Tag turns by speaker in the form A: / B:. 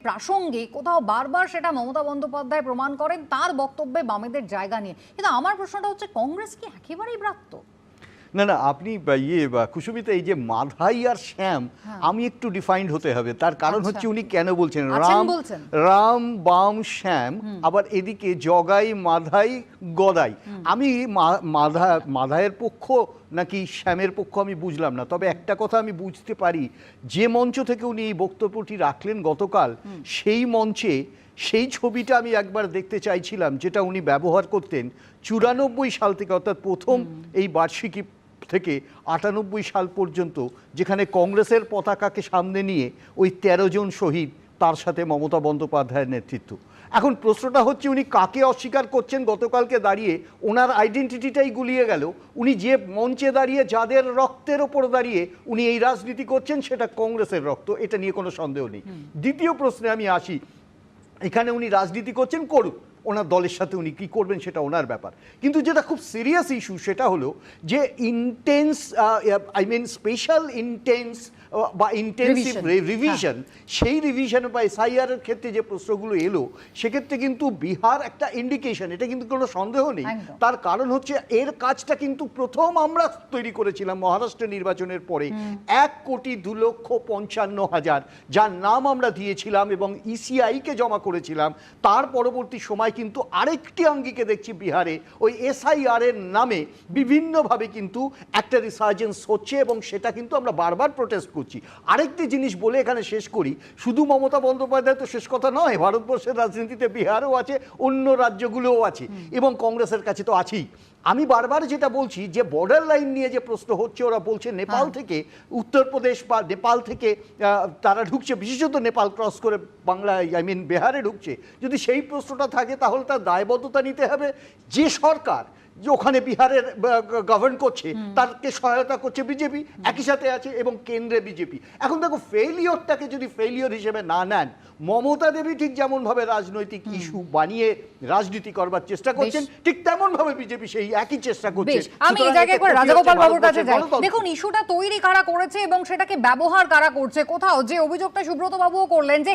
A: প্রাসঙ্গিক, কোথাও বারবার সেটা মমতা বন্দ্যোপাধ্যায় প্রমাণ করেন তার বক্তব্যে বামেদের জায়গা নিয়ে। কিন্তু আমার প্রশ্নটা হচ্ছে, কংগ্রেস কি একেবারেই ব্রাত্য?
B: না না, আপনি কুসুমিতা, এই যে মাধাই আর শ্যাম, আমি একটু ডিফাইন্ড হতে হবে। তার কারণ হচ্ছে উনি কেন বলছেন রাম বাম শ্যাম, আবার এদিকে জগাই মাধাই গদাই। আমি মাধায়ের পক্ষ নাকি শ্যামের পক্ষ আমি বুঝলাম না, তবে একটা কথা আমি বুঝতে পারি, যে মঞ্চ থেকে উনি এই বক্তব্যটি রাখলেন গতকাল, সেই মঞ্চে সেই ছবিটা আমি একবার দেখতে চাইছিলাম, যেটা উনি ব্যবহার করতেন 94 সাল থেকে, অর্থাৎ প্রথম এই বার্ষিকী থেকে 98 সাল পর্যন্ত, যেখানে কংগ্রেসের পতাকাকে সামনে নিয়ে ওই 13 জন শহীদ, তার সাথে মমতা বন্দ্যোপাধ্যায়ের নেতৃত্ব। এখন প্রশ্নটা হচ্ছে, উনি কাকে অস্বীকার করছেন? গতকালকে দাঁড়িয়ে ওনার আইডেন্টিটিটাই গুলিয়ে গেল। উনি যে মঞ্চে দাঁড়িয়ে, যাদের রক্তের ওপর দাঁড়িয়ে উনি এই রাজনীতি করছেন, সেটা কংগ্রেসের রক্ত, এটা নিয়ে কোনো সন্দেহ নেই। দ্বিতীয় প্রশ্নে আমি আসি, এখানে উনি রাজনীতি করছেন, করুক, ওনার দলের সাথে উনি কী করবেন সেটা ওনার ব্যাপার। কিন্তু যেটা খুব সিরিয়াস ইস্যু, সেটা হলো যে ইন্টেন্স, স্পেশাল ইন্টেন্স বা ইন্টেন্সিভ রিভিশন, সেই রিভিশন বা এসআইআর এর ক্ষেত্রে যে প্রশ্নগুলো এলো, সেক্ষেত্রে কিন্তু বিহার একটা ইন্ডিকেশন, এটা কিন্তু কোনো সন্দেহ নেই। তার কারণ হচ্ছে, এর কাজটা কিন্তু প্রথম আমরা তৈরি করেছিলাম মহারাষ্ট্র নির্বাচনের পরে, 1,02,55,000, যার নাম আমরা দিয়েছিলাম এবং ইসিআইকে জমা করেছিলাম। তার পরবর্তী সময় কিন্তু আরেকটি আঙ্গিকে দেখছি বিহারে, ওই এসআইআর এর নামে বিভিন্নভাবে কিন্তু একটা রিসার্জেন্স হচ্ছে, এবং সেটা কিন্তু আমরা বারবার প্রোটেস্ট করছি। আরেকটি জিনিস বলে এখানে শেষ করি, শুধু মমতা বন্দ্যোপাধ্যায় তো শেষ কথা নয়, ভারতবর্ষের রাজনীতিতে বিহারও আছে, অন্য রাজ্যগুলোও আছে, এবং কংগ্রেসের কাছে তো আছেই। আমি বারবার যেটা বলছি, যে বর্ডার লাইন নিয়ে যে প্রশ্ন হচ্ছে, ওরা বলছে নেপাল থেকে, উত্তরপ্রদেশ বা নেপাল থেকে তারা ঢুকছে, বিশেষত নেপাল ক্রস করে বাংলায়, বিহারে ঢুকছে। যদি সেই প্রশ্নটা থাকে, তাহলে তার দায়বদ্ধতা নিতে হবে যে সরকার যে ওখানে বিহারের গভর্ন করছে, তারকে সহায়তা করছে বিজেপি, একই সাথে আছে, এবং কেন্দ্রে বিজেপি। এখন দেখো, ফেইলিওরটাকে যদি ফেইলিওর হিসেবে না নেন, মমতা দেবী ঠিক যেমন ভাবে রাজনৈতিক ইস্যু বানিয়ে রাজনীতি করবার চেষ্টা করছেন, ঠিক তেমন ভাবে বিজেপি সেই একই চেষ্টা করছে।
A: আমি এই জায়গায় করে রাজাগোপাল বাবুর কাছে যাই। দেখুন, ইস্যুটা তৈরি কারা করেছে এবং সেটাকে ব্যবহার কারা করছে। কোথাও যে অভিযোগটা সুব্রত বাবুও করলেন, যে